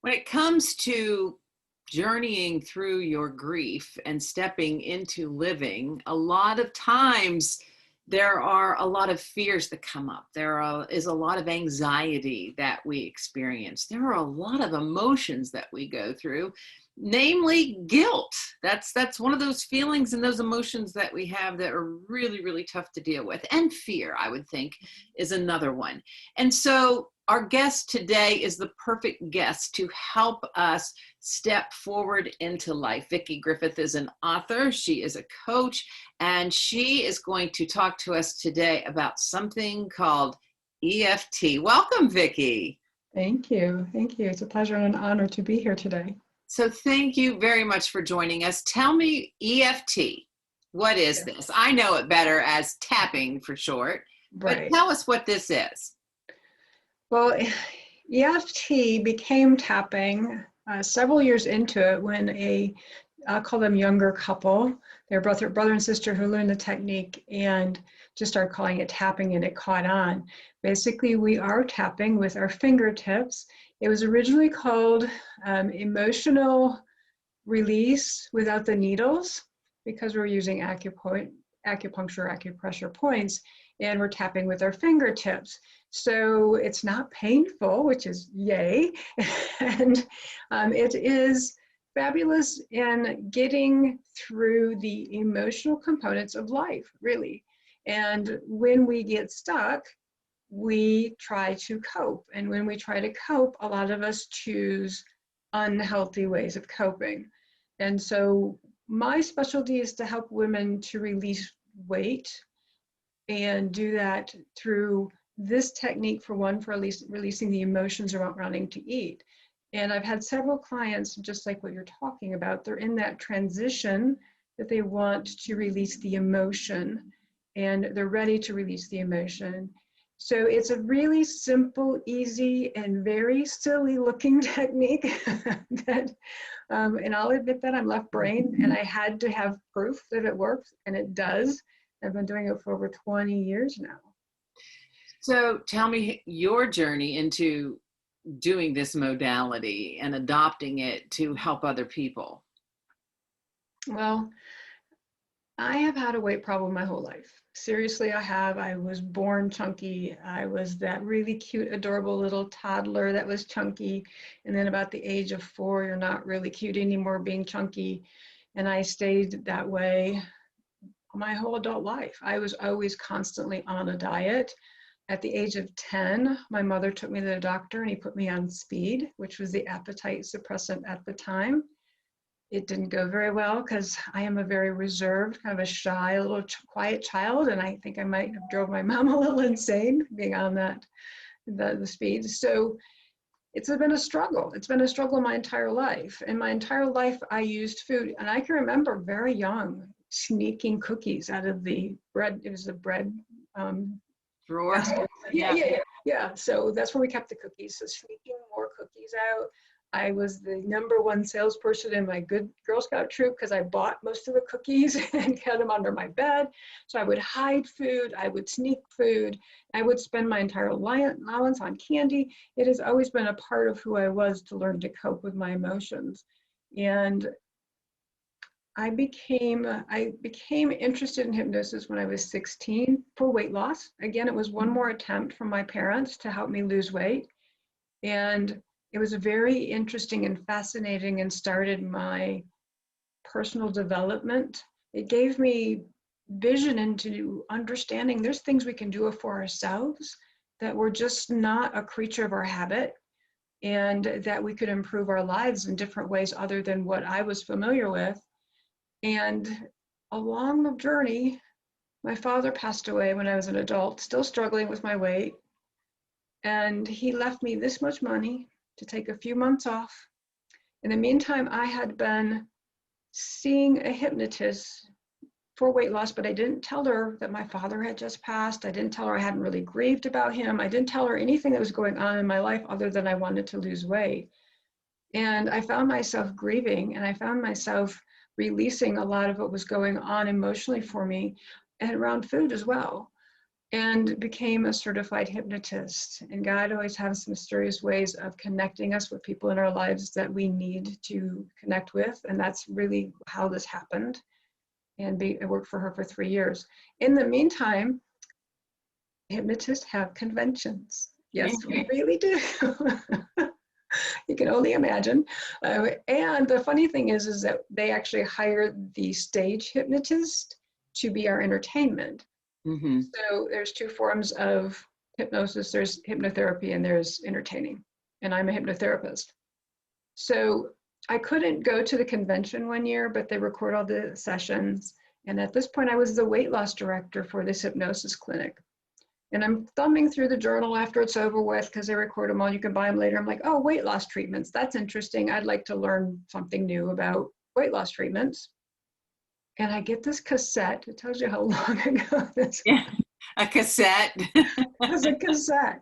When it comes to journeying through your grief and stepping into living, a lot of times there are a lot of fears that come up. Is a lot of anxiety that we experience. There are a lot of emotions that we go through, namely guilt. That's one of those feelings and those emotions that we have that are really, really tough to deal with. And fear, I would think, is another one. And so our guest today is the perfect guest to help us step forward into life. Vickie Griffith is an author. She is a coach, and she is going to talk to us today about something called EFT. Welcome, Vickie. Thank you. Thank you. It's a pleasure and an honor to be here today. So thank you very much for joining us. Tell me, EFT, what is this? I know it better as tapping for short, but tell us what this is. Well, EFT became tapping several years into it when I'll call them younger couple. They're both a brother and sister who learned the technique and just started calling it tapping, and it caught on. Basically, we are tapping with our fingertips. It was originally called emotional release without the needles because we're using acupuncture, acupressure points, and we're tapping with our fingertips. So it's not painful, which is yay. And it is fabulous in getting through the emotional components of life, really. And when we get stuck, we try to cope. And when we try to cope, a lot of us choose unhealthy ways of coping. And so my specialty is to help women to release weight and do that through this technique, for releasing the emotions around wanting to eat. And I've had several clients, just like what you're talking about, they're in that transition that they want to release the emotion and they're ready to release the emotion. So it's a really simple, easy, and very silly looking technique that, and I'll admit that I'm left brain and I had to have proof that it works, and it does. I've been doing it for over 20 years now. So tell me your journey into doing this modality and adopting it to help other people. Well, I have had a weight problem my whole life. Seriously, I have. I was born chunky. I was that really cute, adorable little toddler that was chunky. And then about the age of 4, you're not really cute anymore being chunky. And I stayed that way my whole adult life. I was always constantly on a diet. At the age of 10, my mother took me to the doctor and he put me on speed, which was the appetite suppressant at the time. It didn't go very well because I am a very reserved, kind of a shy, little quiet child, and I think I might have drove my mom a little insane being on the speed. So it's been a struggle. It's been a struggle my entire life. And my entire life I used food, and I can remember very young sneaking cookies out of the bread. It was the bread drawer. Yeah. So that's where we kept the cookies. So sneaking more cookies out. I was the #1 salesperson in my good Girl Scout troop because I bought most of the cookies and kept them under my bed. So I would hide food, I would sneak food, I would spend my entire allowance on candy. It has always been a part of who I was to learn to cope with my emotions. And I became interested in hypnosis when I was 16 for weight loss. Again, it was one more attempt from my parents to help me lose weight. And it was very interesting and fascinating and started my personal development. It gave me vision into understanding there's things we can do for ourselves, that we're just not a creature of our habit, and that we could improve our lives in different ways other than what I was familiar with. And along the journey, my father passed away when I was an adult, still struggling with my weight. And he left me this much money to take a few months off. In the meantime, I had been seeing a hypnotist for weight loss, but I didn't tell her that my father had just passed. I didn't tell her I hadn't really grieved about him. I didn't tell her anything that was going on in my life other than I wanted to lose weight. And I found myself grieving, and I found myself releasing a lot of what was going on emotionally for me, and around food as well. and became a certified hypnotist. And God always has mysterious ways of connecting us with people in our lives that we need to connect with. And that's really how this happened. And I worked for her for 3 years. In the meantime, hypnotists have conventions. Yes, we really do. You can only imagine. And the funny thing is that they actually hire the stage hypnotist to be our entertainment. Mm-hmm. So there's two forms of hypnosis. There's hypnotherapy and there's entertaining. And I'm a hypnotherapist. So I couldn't go to the convention one year, but they record all the sessions. And at this point, I was the weight loss director for this hypnosis clinic. And I'm thumbing through the journal after it's over with, because they record them all. You can buy them later. I'm like, oh, weight loss treatments. That's interesting. I'd like to learn something new about weight loss treatments. And I get this cassette. It tells you how long ago this Yeah, a cassette. was a cassette.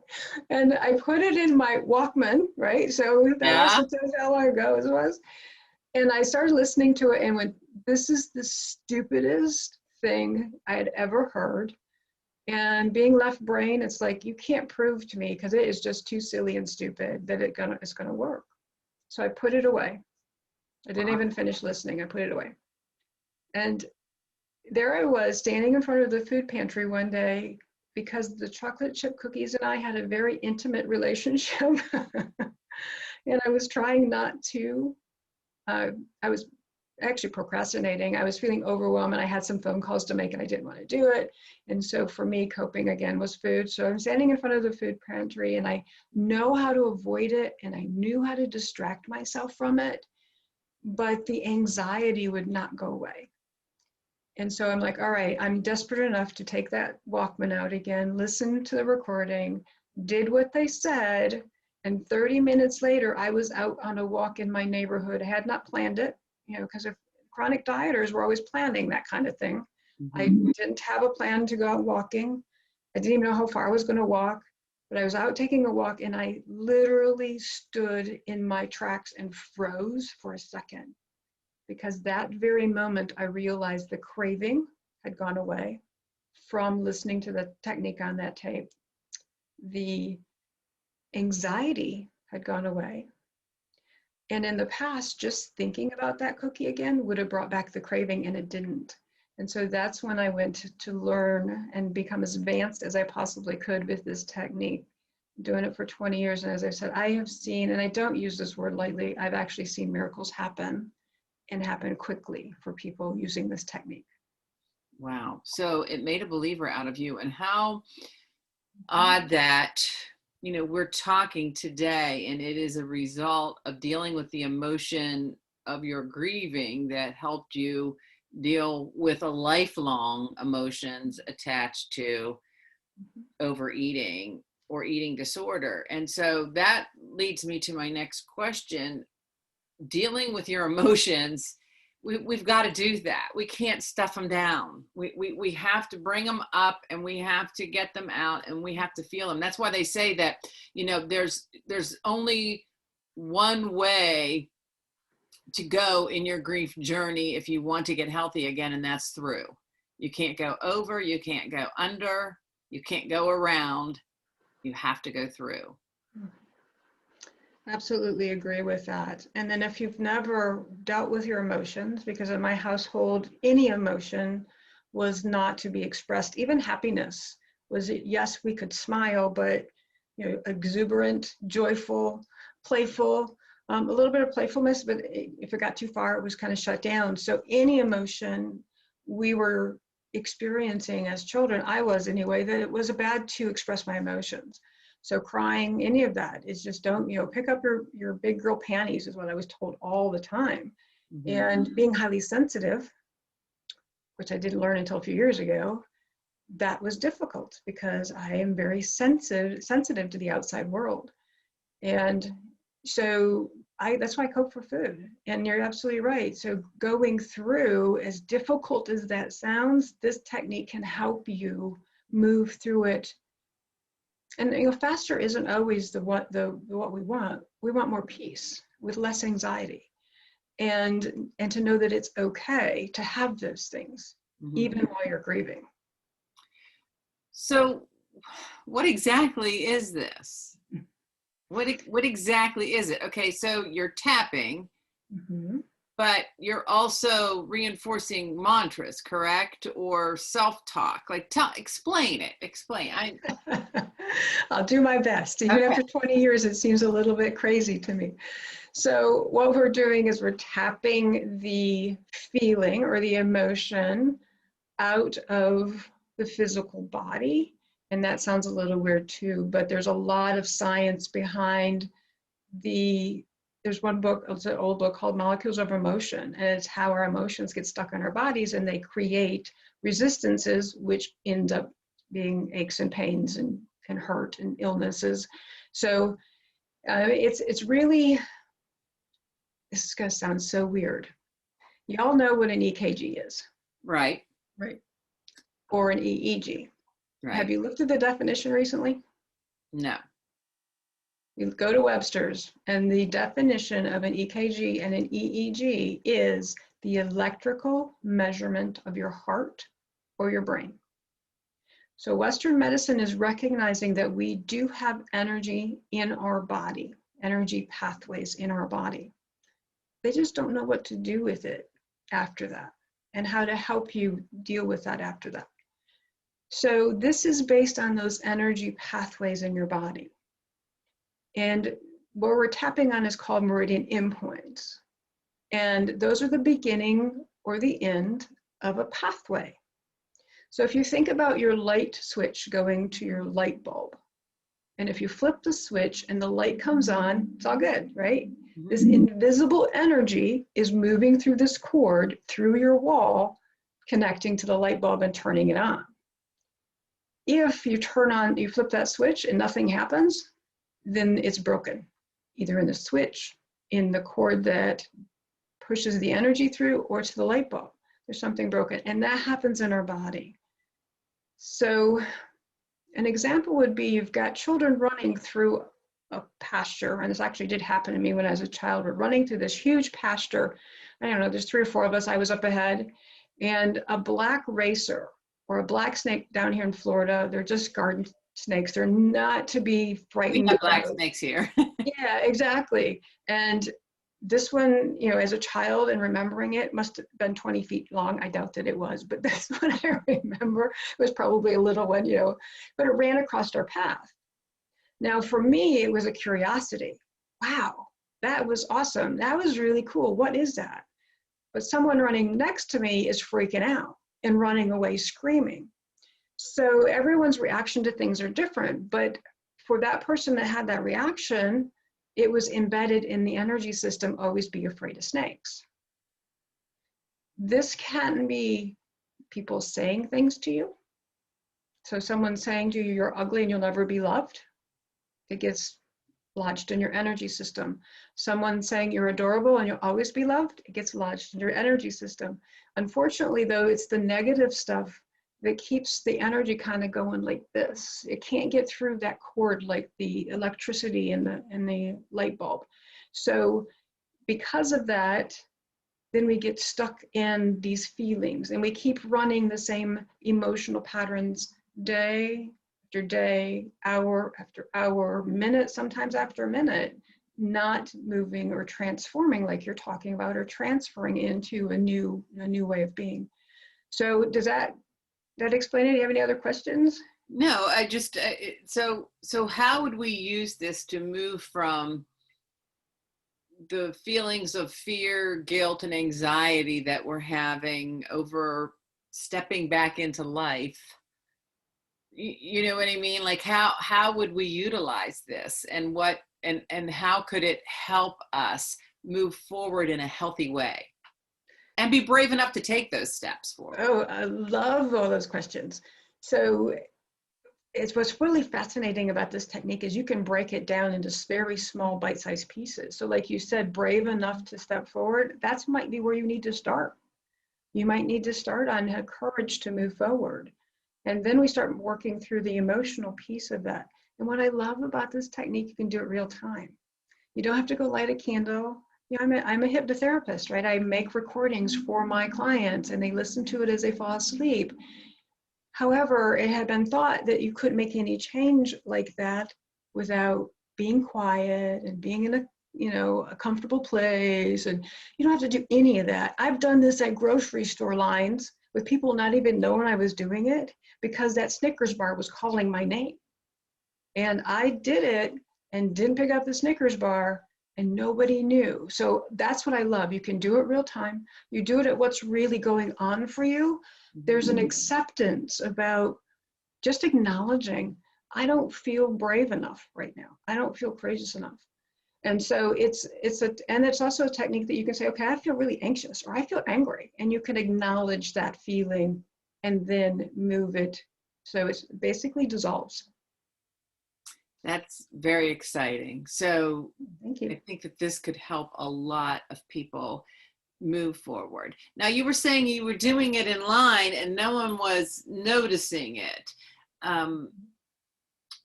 And I put it in my Walkman, right? So that Yeah. also tells you how long ago it was. And I started listening to it and went, this is the stupidest thing I had ever heard. And being left brain, it's like, you can't prove to me, because it is just too silly and stupid that it's gonna work. So I put it away. I didn't even finish listening. I put it away. And there I was standing in front of the food pantry one day, because the chocolate chip cookies and I had a very intimate relationship. And I was trying not to, I was actually procrastinating. I was feeling overwhelmed and I had some phone calls to make and I didn't want to do it. And so for me, coping again was food. So I'm standing in front of the food pantry and I know how to avoid it and I knew how to distract myself from it, but the anxiety would not go away. And so I'm like, all right, I'm desperate enough to take that Walkman out again, listen to the recording, did what they said. And 30 minutes later, I was out on a walk in my neighborhood. I had not planned it, because if chronic dieters were always planning that kind of thing. Mm-hmm. I didn't have a plan to go out walking. I didn't even know how far I was going to walk, but I was out taking a walk and I literally stood in my tracks and froze for a second. Because that very moment, I realized the craving had gone away from listening to the technique on that tape. The anxiety had gone away. And in the past, just thinking about that cookie again would have brought back the craving, and it didn't. And so that's when I went to learn and become as advanced as I possibly could with this technique. Doing it for 20 years. And as I said, I have seen, and I don't use this word lightly, I've actually seen miracles happen, and happen quickly for people using this technique. Wow. So it made a believer out of you. And how odd that, we're talking today and it is a result of dealing with the emotion of your grieving that helped you deal with a lifelong emotions attached to overeating or eating disorder. And so that leads me to my next question. Dealing with your emotions, we've got to do that. We can't stuff them down. We have to bring them up and we have to get them out and we have to feel them. That's why they say that, there's only one way to go in your grief journey if you want to get healthy again, and that's through. You can't go over, you can't go under, you can't go around. You have to go through. Absolutely agree with that. And then if you've never dealt with your emotions, because in my household, any emotion was not to be expressed. Even happiness was, yes, we could smile, but exuberant, joyful, playful, a little bit of playfulness, but if it got too far, it was kind of shut down. So any emotion we were experiencing as children, I was anyway, that it was bad to express my emotions. So crying, any of that is just don't, pick up your big girl panties is what I was told all the time. Mm-hmm. And being highly sensitive, which I didn't learn until a few years ago, that was difficult because I am very sensitive to the outside world. And so that's why I cook for food. And you're absolutely right. So going through, as difficult as that sounds, this technique can help you move through it. And faster isn't always what we want. We want more peace with less anxiety, and to know that it's okay to have those things, mm-hmm. even while you're grieving. So what exactly is this? What exactly is it? Okay, so you're tapping, Mm-hmm. but you're also reinforcing mantras, correct? Or self-talk. Like explain it. Explain. I'll do my best. Even Okay. after 20 years, it seems a little bit crazy to me. So what we're doing is we're tapping the feeling or the emotion out of the physical body. And that sounds a little weird too, but there's a lot of science behind there's one book, it's an old book called Molecules of Emotion, and it's how our emotions get stuck in our bodies and they create resistances, which end up being aches and pains and hurt and illnesses. So it's really, this is going to sound so weird. You all know what an EKG is, Right. right? Or an EEG. Have Right. you looked at the definition recently? No. You go to Webster's, and the definition of an EKG and an EEG is the electrical measurement of your heart or your brain. So Western medicine is recognizing that we do have energy in our body, energy pathways in our body. They just don't know what to do with it after that and how to help you deal with that after that. So this is based on those energy pathways in your body. And what we're tapping on is called meridian endpoints. And those are the beginning or the end of a pathway. So if you think about your light switch going to your light bulb, and if you flip the switch and the light comes on, it's all good, right? Mm-hmm. This invisible energy is moving through this cord, through your wall, connecting to the light bulb and turning it on. If you flip that switch and nothing happens, then it's broken, either in the switch, in the cord that pushes the energy through, or to the light bulb. There's something broken, and that happens in our body. So an example would be you've got children running through a pasture, and this actually did happen to me when I was a child. We're running through this huge pasture. I don't know, there's 3 or 4 of us. I was up ahead, and a black racer or a black snake down here in Florida, they're just garden snakes. They're not to be frightened. We have black snakes here. Yeah, exactly. And this one, as a child and remembering it, must have been 20 feet long. I doubt that it was, but that's what I remember. It was probably a little one, but it ran across our path. Now, for me, it was a curiosity. Wow, that was awesome. That was really cool. What is that? But someone running next to me is freaking out and running away screaming. So everyone's reaction to things are different, but for that person that had that reaction, it was embedded in the energy system, always be afraid of snakes. This can be people saying things to you. So someone saying to you, you're ugly and you'll never be loved. It gets lodged in your energy system. Someone saying you're adorable and you'll always be loved. It gets lodged in your energy system. Unfortunately, though, it's the negative stuff that keeps the energy kind of going like this. It can't get through that cord like the electricity in the light bulb. So because of that, then we get stuck in these feelings and we keep running the same emotional patterns day after day, hour after hour, minute, sometimes after minute, not moving or transforming like you're talking about, or transferring into a new way of being. So does that explain it? Do you have any other questions? No, I just, so how would we use this to move from the feelings of fear, guilt, and anxiety that we're having over stepping back into life? You know what I mean? Like how would we utilize this, and what, and how could it help us move forward in a healthy way and be brave enough to take those steps forward? Oh, I love all those questions. So it's what's really fascinating about this technique is you can break it down into very small bite-sized pieces. So like you said, brave enough to step forward, that might be where you need to start. You might need to start on courage to move forward. And then we start working through the emotional piece of that. And what I love about this technique, you can do it real time. You don't have to go light a candle. I'm a hypnotherapist, right? I make recordings for my clients and they listen to it as they fall asleep. However, it had been thought that you couldn't make any change like that without being quiet and being in a comfortable place, and you don't have to do any of that. I've done this at grocery store lines with people not even knowing I was doing it because that Snickers bar was calling my name. And I did it and didn't pick up the Snickers bar and nobody knew. So that's what I love. You can do it real time. You do it at what's really going on for you. There's an acceptance about just acknowledging, I don't feel brave enough right now. I don't feel courageous enough. And so it's also a technique that you can say, okay, I feel really anxious or I feel angry, and you can acknowledge that feeling and then move it. So it basically dissolves. That's very exciting. So Thank you. I think that this could help a lot of people move forward. Now, you were saying you were doing it in line and no one was noticing it.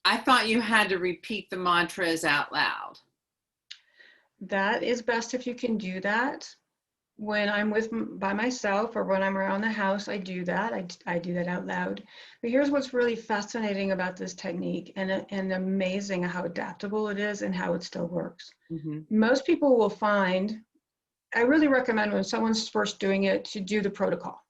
I thought you had to repeat the mantras out loud. That is best if you can do that. When I'm by myself or when I'm around the house, I do that. I do that out loud. But here's what's really fascinating about this technique and amazing how adaptable it is and how it still works. Mm-hmm. Most people will find, I really recommend when someone's first doing it to do the protocol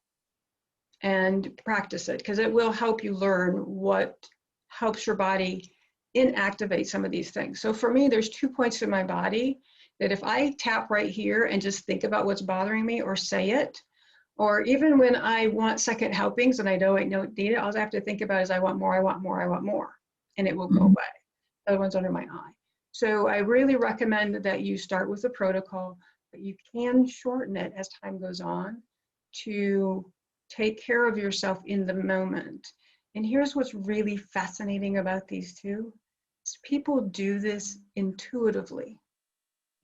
and practice it, because it will help you learn what helps your body inactivate some of these things. So for me, there's 2 points in my body that if I tap right here and just think about what's bothering me or say it, or even when I want second helpings and I don't need it, all I have to think about is I want more, I want more, I want more, and it will go away. The other one's under my eye. So I really recommend that you start with the protocol, but you can shorten it as time goes on to take care of yourself in the moment. And here's what's really fascinating about these two, is people do this intuitively.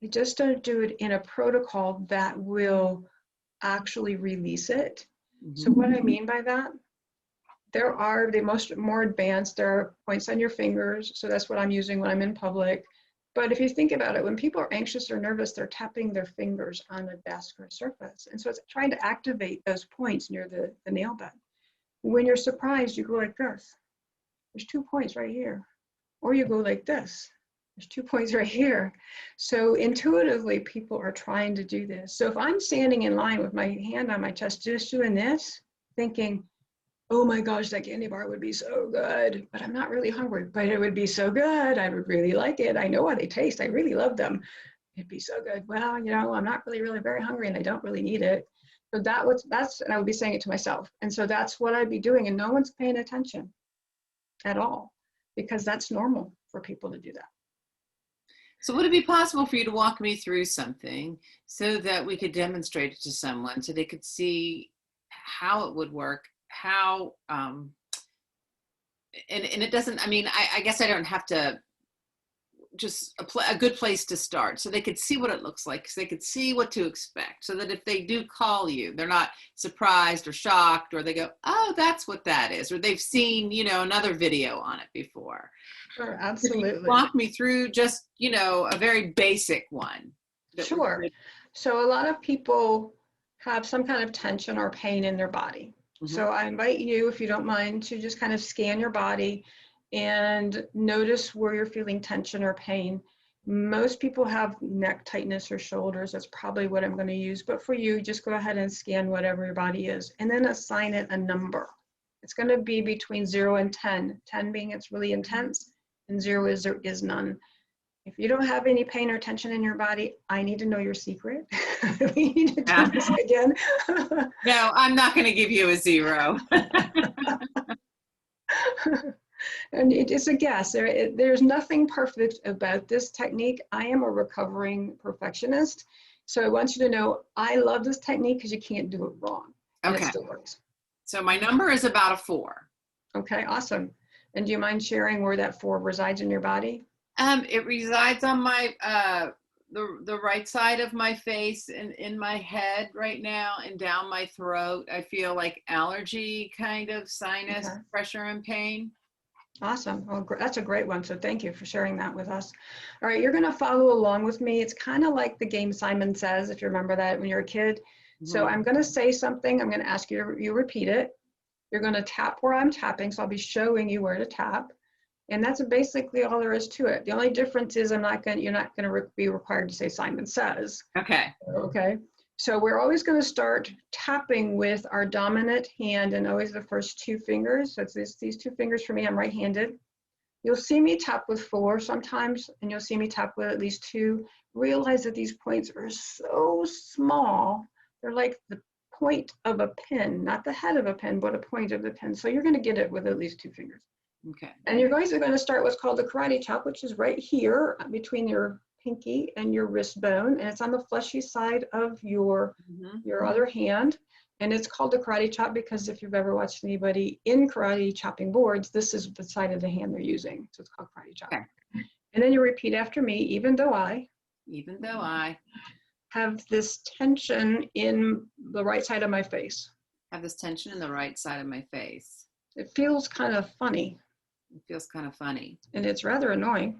You just don't do it in a protocol that will actually release it. Mm-hmm. So what I mean by that, there are more advanced, there are points on your fingers. So that's what I'm using when I'm in public. But if you think about it, when people are anxious or nervous, they're tapping their fingers on a desk or a surface. And so it's trying to activate those points near the nail bed. When you're surprised, you go like this. There's 2 points right here. Or you go like this. There's 2 points right here. So intuitively, people are trying to do this. So if I'm standing in line with my hand on my chest, just doing this, thinking, oh my gosh, that candy bar would be so good, but I'm not really hungry, but it would be so good. I would really like it. I know how they taste. I really love them. It'd be so good. Well, I'm not really very hungry and I don't really need it. So and I would be saying it to myself. And so that's what I'd be doing. And no one's paying attention at all, because that's normal for people to do that. So would it be possible for you to walk me through something so that we could demonstrate it to someone so they could see how it would work, how, and it doesn't, I guess I don't have to, just a good place to start so they could see what it looks like, so they could see what to expect, so that if they do call you, they're not surprised or shocked, or they go, oh, that's what that is, or they've seen, another video on it before. Sure, absolutely. Walk me through just, a very basic one. Sure. So a lot of people have some kind of tension or pain in their body. Mm-hmm. So I invite you, if you don't mind, to just kind of scan your body and notice where you're feeling tension or pain. Most people have neck tightness or shoulders. That's probably what I'm going to use. But for you, just go ahead and scan whatever your body is, and then assign it a number. It's going to be between 0 and 10. 10 being it's really intense, and 0 is there is none. If you don't have any pain or tension in your body, I need to know your secret. We need to do this again. No, I'm not going to give you a 0. And it is a guess. There's nothing perfect about this technique. I am a recovering perfectionist. So I want you to know I love this technique because you can't do it wrong. And okay. It still works. So my number is about a 4. Okay, awesome. And do you mind sharing where that 4 resides in your body? It resides on my the right side of my face and in my head right now, and down my throat. I feel like allergy, kind of sinus pressure and pain. Awesome. Well, that's a great one. So thank you for sharing that with us. All right, you're going to follow along with me. It's kind of like the game Simon Says, if you remember that when you're a kid. Mm-hmm. So I'm going to say something. I'm going to ask you to repeat it. You're going to tap where I'm tapping, so I'll be showing you where to tap. And that's basically all there is to it. The only difference is you're not going to be required to say Simon Says. Okay. Okay. So we're always going to start tapping with our dominant hand and always the first 2 fingers. So it's these 2 fingers for me. I'm right-handed. You'll see me tap with 4 sometimes, and you'll see me tap with at least 2. Realize that these points are so small. They're like the point of a pin, not the head of a pin, but a point of the pin. So you're going to get it with at least 2 fingers. Okay. And you're going to start what's called the karate chop, which is right here between your pinky and your wrist bone, and it's on the fleshy side of your other hand. And it's called the karate chop because if you've ever watched anybody in karate chopping boards, this is the side of the hand they're using. So it's called karate chop. Okay. And then you repeat after me, even though I have this tension in the right side of my face. Have this tension in the right side of my face. It feels kind of funny. It feels kind of funny. And it's rather annoying.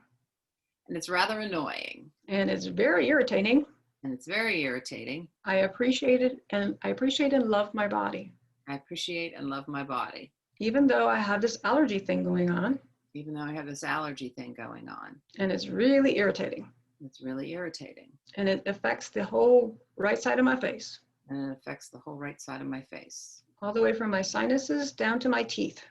And it's rather annoying. And it's very irritating. And it's very irritating. I appreciate it, and I appreciate and love my body. I appreciate and love my body. Even though I have this allergy thing going on. Even though I have this allergy thing going on. And it's really irritating. It's really irritating. And it affects the whole right side of my face. And it affects the whole right side of my face. All the way from my sinuses down to my teeth.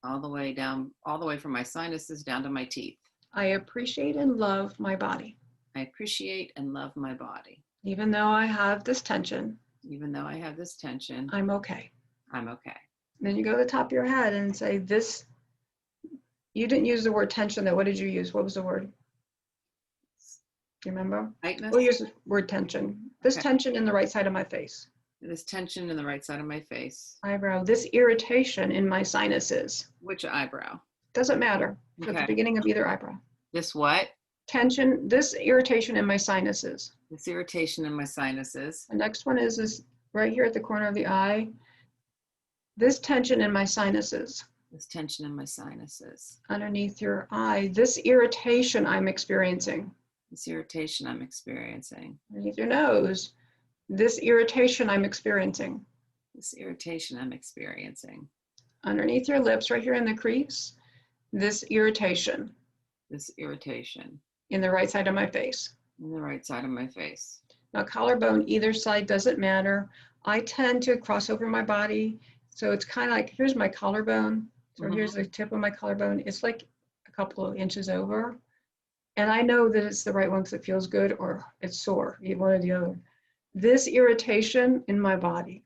All the way from my sinuses down to my teeth. I appreciate and love my body. I appreciate and love my body. Even though I have this tension. Even though I have this tension. I'm okay. I'm okay. Then you go to the top of your head and say this. You didn't use the word tension though. What did you use? What was the word? Do you remember? Tightness? We'll use the word tension. This tension in the right side of my face. This tension in the right side of my face. Eyebrow. This irritation in my sinuses. Which eyebrow? Doesn't matter. Okay. At the beginning of either eyebrow. This what? Tension. This irritation in my sinuses. This irritation in my sinuses. The next one is right here at the corner of the eye. This tension in my sinuses. This tension in my sinuses. Underneath your eye. This irritation I'm experiencing. This irritation I'm experiencing. Underneath your nose. This irritation I'm experiencing. This irritation I'm experiencing. Underneath your lips, right here in the crease. This irritation. This irritation. In the right side of my face. In the right side of my face. Now collarbone, either side, doesn't matter. I tend to cross over my body. So it's kind of like, here's my collarbone. So here's the tip of my collarbone. It's like a couple of inches over. And I know that it's the right one because it feels good or it's sore, either one or the other. This irritation in my body.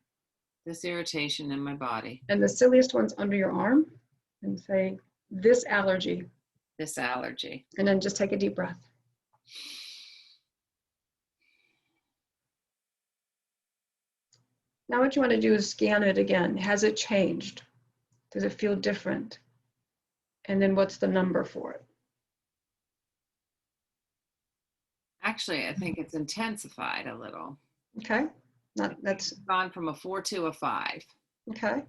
This irritation in my body. And the silliest one's under your arm. And say, this allergy. This allergy. And then just take a deep breath. Now what you want to do is scan it again. Has it changed? Does it feel different? And then what's the number for it? Actually, I think it's intensified a little. Okay. That's gone from a 4 to a 5. Okay.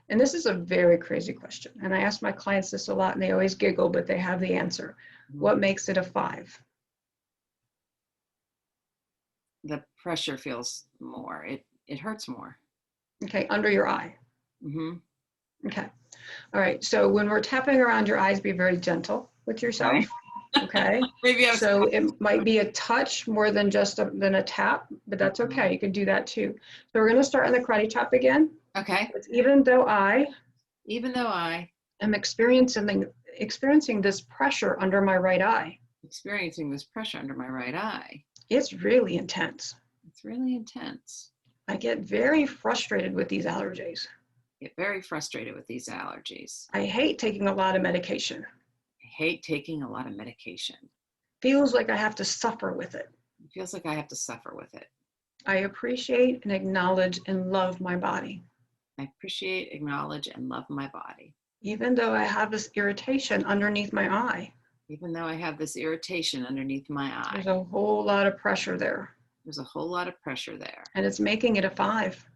And this is a very crazy question. And I ask my clients this a lot and they always giggle, but they have the answer. What makes it a 5? The pressure feels more. It hurts more. Okay, under your eye. Mm-hmm. Okay. All right. So when we're tapping around your eyes, be very gentle with yourself. Okay. Maybe so it might be a touch more than just than a tap, but that's okay. You can do that too. So we're going to start on the karate chop again. Okay. It's even though I am experiencing this pressure under my right eye. Experiencing this pressure under my right eye. It's really intense. It's really intense. I get very frustrated with these allergies. Get very frustrated with these allergies. I hate taking a lot of medication. I hate taking a lot of medication. Feels like I have to suffer with it. It feels like I have to suffer with it. I appreciate and acknowledge and love my body. I appreciate, acknowledge, and love my body. Even though I have this irritation underneath my eye. Even though I have this irritation underneath my eye. There's a whole lot of pressure there. There's a whole lot of pressure there. And it's making it a 5.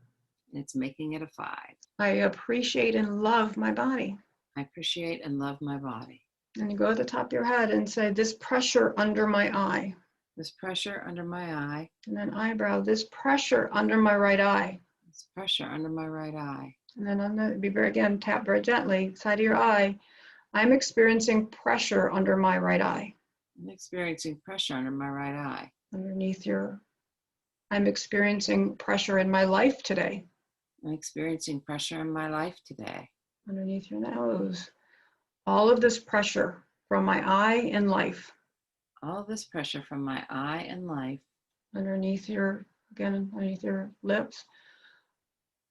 And it's making it a 5. I appreciate and love my body. I appreciate and love my body. And you go to the top of your head and say, this pressure under my eye. This pressure under my eye. And then eyebrow, this pressure under my right eye. This It's pressure under my right eye. And then on the, again, tap very gently, side of your eye. I'm experiencing pressure under my right eye. I'm experiencing pressure under my right eye. Underneath your, I'm experiencing pressure in my life today. I'm experiencing pressure in my life today. Underneath your nose. All of this pressure from my eye and life. All of this pressure from my eye and life. Underneath your, again, underneath your lips.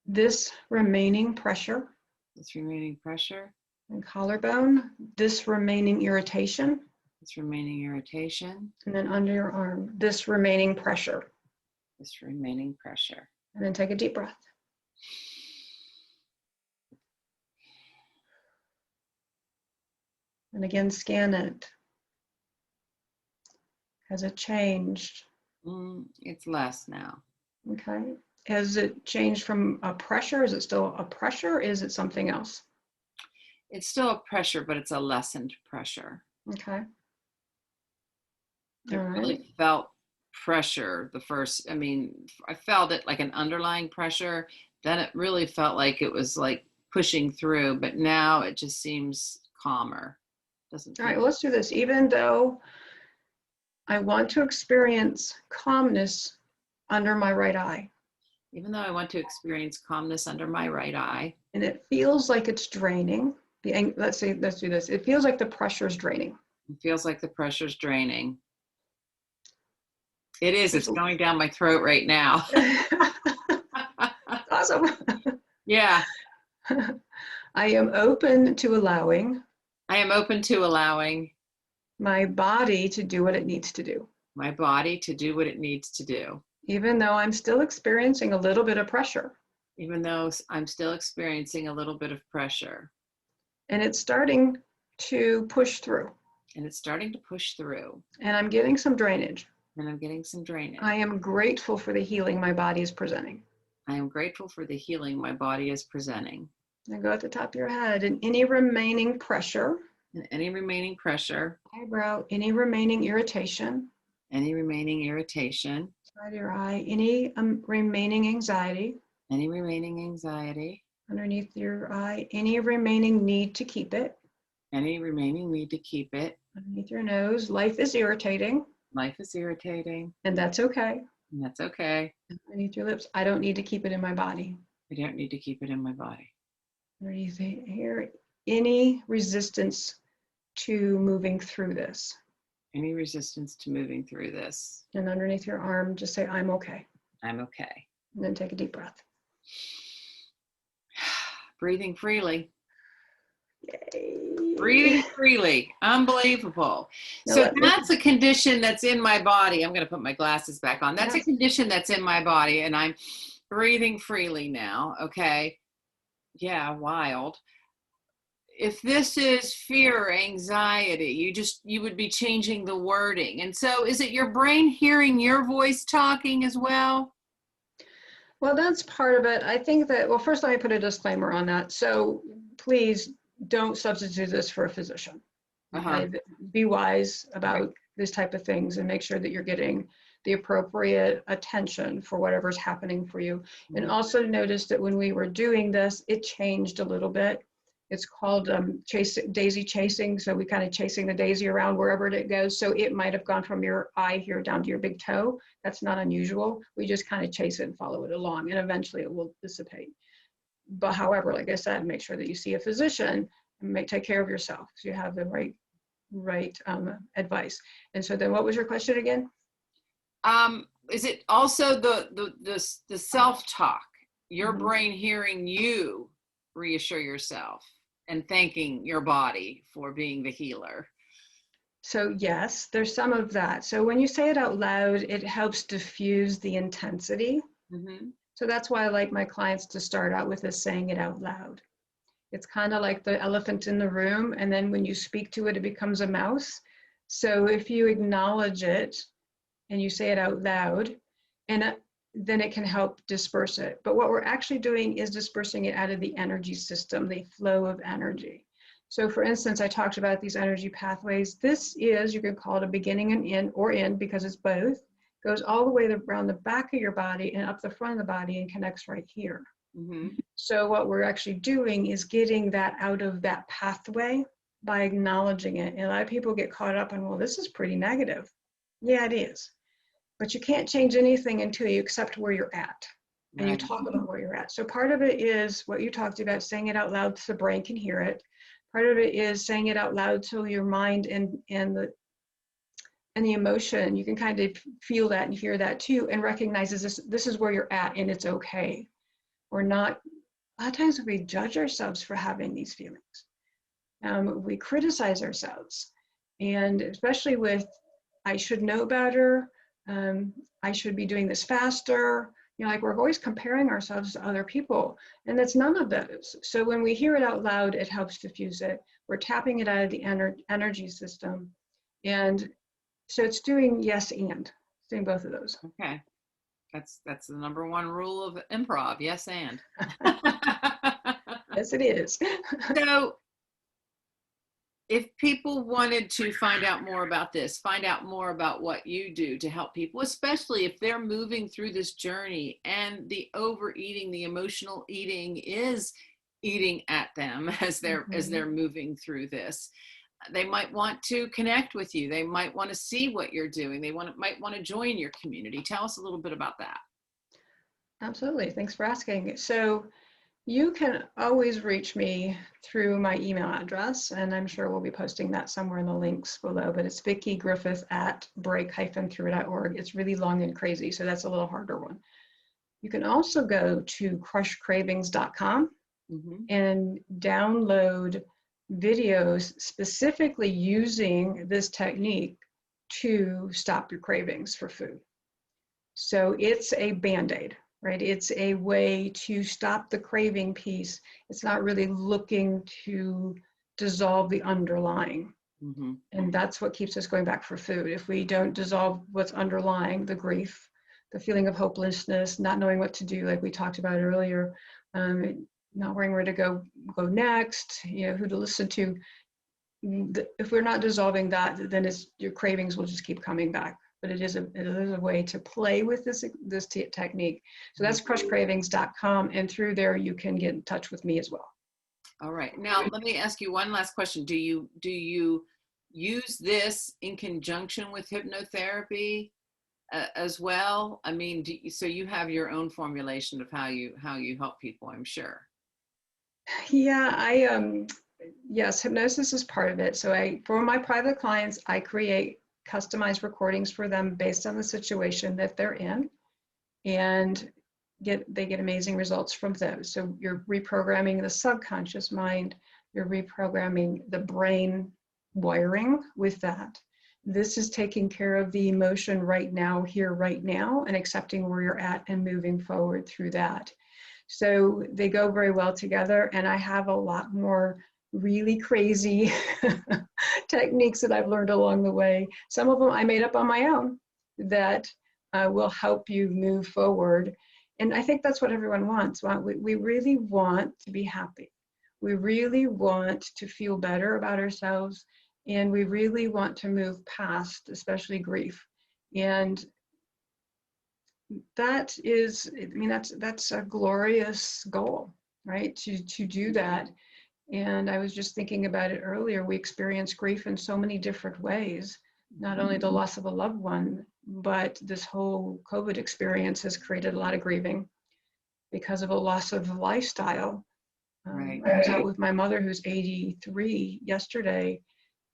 This remaining pressure. This remaining pressure. And collarbone. This remaining irritation. This remaining irritation. And then under your arm, this remaining pressure. This remaining pressure. And then take a deep breath. And again, scan it. Has it changed? It's less now. Okay. Has it changed from a pressure? Is it still a pressure? Is it something else? It's still a pressure, but it's a lessened pressure. Okay. I really felt pressure the first, I felt it like an underlying pressure. Then it really felt like it was like pushing through, but now it just seems calmer. All right, well, let's do this. Even though I want to experience calmness under my right eye. Even though I want to experience calmness under my right eye. And it feels like it's draining. Let's do this. It feels like the pressure is draining. It feels like the pressure's draining. It is. It's going down my throat right now. Awesome. Yeah. I am open to allowing. I am open to allowing my body to do what it needs to do. My body to do what it needs to do. Even though I'm still experiencing a little bit of pressure. Even though I'm still experiencing a little bit of pressure. And it's starting to push through. And it's starting to push through. And I'm getting some drainage. And I'm getting some drainage. I am grateful for the healing my body is presenting. I am grateful for the healing my body is presenting. And go at the top of your head. And any remaining pressure. And any remaining pressure. Eyebrow. Any remaining irritation. Any remaining irritation. Side of your eye. Any remaining anxiety. Any remaining anxiety. Underneath your eye. Any remaining need to keep it. Any remaining need to keep it. Underneath your nose. Life is irritating. Life is irritating. And that's okay. And that's okay. Underneath your lips. I don't need to keep it in my body. I don't need to keep it in my body. Underneath here. Any resistance to moving through this. Any resistance to moving through this. And underneath your arm, just say, I'm okay. I'm okay. And then take a deep breath. Breathing freely. Yay. Breathing freely. Unbelievable. Now so that's a condition that's in my body. I'm going to put my glasses back on. That's a condition that's in my body, and I'm breathing freely now. Okay. Yeah, wild. If this is fear or anxiety, you would be changing the wording. And so is it your brain hearing your voice talking as well? Well, that's part of it. I think that, well, first let me put a disclaimer on that. So please don't substitute this for a physician. Okay? Be wise about this type of things and make sure that you're getting the appropriate attention for whatever's happening for you. And also notice that when we were doing this, it changed a little bit. It's called daisy chasing. So we kind of chasing the daisy around wherever it goes. So it might have gone from your eye here down to your big toe. That's not unusual. We just kind of chase it and follow it along, and eventually it will dissipate. But however, like I said, make sure that you see a physician and take care of yourself so you have the right advice. And so then what was your question again? Is it also the self-talk, your brain hearing you reassure yourself and thanking your body for being the healer? So yes, there's some of that. So when you say it out loud, it helps diffuse the intensity. So that's why I like my clients to start out with is saying it out loud. It's kind of like the elephant in the room, and then when you speak to it, it becomes a mouse. So if you acknowledge it and you say it out loud, and then it can help disperse it. But what we're actually doing is dispersing it out of the energy system, the flow of energy. So for instance, I talked about these energy pathways. This is, you could call it a beginning and end, or end because it's both. goes all the way around the back of your body and up the front of the body and connects right here. Mm-hmm. So what we're actually doing is getting that out of that pathway by acknowledging it. And a lot of people get caught up on, well, this is pretty negative. Yeah, it is. But you can't change anything until you accept where you're at and you Right. talk about where you're at. So part of it is what you talked about, saying it out loud so the brain can hear it. Part of it is saying it out loud so your mind and the emotion, you can kind of feel that and hear that too, and recognizes this is where you're at and it's okay. We're not, a lot of times we judge ourselves for having these feelings. We criticize ourselves, and especially with, I should know better, I should be doing this faster. You know, like we're always comparing ourselves to other people, and that's none of those. So when we hear it out loud, it helps diffuse it. We're tapping it out of the energy system. And so it's doing yes and, it's doing both of those. Okay. That's the number one rule of improv. Yes, and. Yes, it is. So if people wanted to find out more about this, find out more about what you do to help people, especially if they're moving through this journey and the overeating, the emotional eating is eating at them as they're moving through this, they might want to connect with you. They might want to see what you're doing. They might want to join your community. Tell us a little bit about that. Absolutely. Thanks for asking. So you can always reach me through my email address, and I'm sure we'll be posting that somewhere in the links below, but it's Vickie Griffith at break-through.org. It's really long and crazy, so that's a little harder one. You can also go to crushcravings.com and download videos specifically using this technique to stop your cravings for food. So it's a Band-Aid. Right? It's a way to stop the craving piece. It's not really looking to dissolve the underlying. And that's what keeps us going back for food. If we don't dissolve what's underlying, the grief, the feeling of hopelessness, not knowing what to do, like we talked about earlier, not knowing where to go next, you know, who to listen to. If we're not dissolving that, then your cravings will just keep coming back. But it is a way to play with this technique. So that's crushcravings.com, and through there you can get in touch with me as well. All right. Now let me ask you one last question. Do you use this in conjunction with hypnotherapy as well? I mean, so you have your own formulation of how you help people, I'm sure. Yeah, yes, hypnosis is part of it. So for my private clients, I create customized recordings for them based on the situation that they're in, and they get amazing results from those. So you're reprogramming the subconscious mind, you're reprogramming the brain wiring with that. This is taking care of the emotion right now, here, right now, and accepting where you're at and moving forward through that. So they go very well together, and I have a lot more really crazy techniques that I've learned along the way. Some of them I made up on my own that will help you move forward. And I think that's what everyone wants. We really want to be happy. We really want to feel better about ourselves, and we really want to move past, especially grief. And that is, I mean, that's a glorious goal, right? To do that. And I was just thinking about it earlier. We experience grief in so many different ways, not only the loss of a loved one, but this whole COVID experience has created a lot of grieving because of a loss of lifestyle. Right. I was out with my mother, who's 83, yesterday,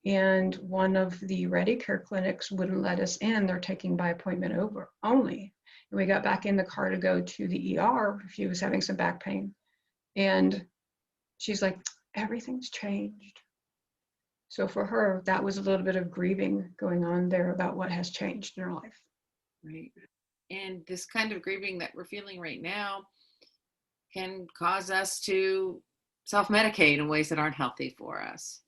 and one of the Ready Care clinics wouldn't let us in. They're taking by appointment over only. And we got back in the car to go to the ER. She was having some back pain. And she's like, everything's changed. So for her, that was a little bit of grieving going on there about what has changed in her life. Right. And this kind of grieving that we're feeling right now can cause us to self-medicate in ways that aren't healthy for us.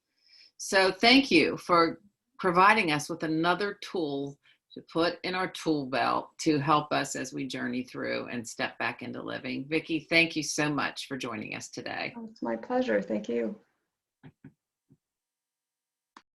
So thank you for providing us with another tool to put in our tool belt to help us as we journey through and step back into living. Vicki, thank you so much for joining us today. Oh, it's my pleasure. Thank you.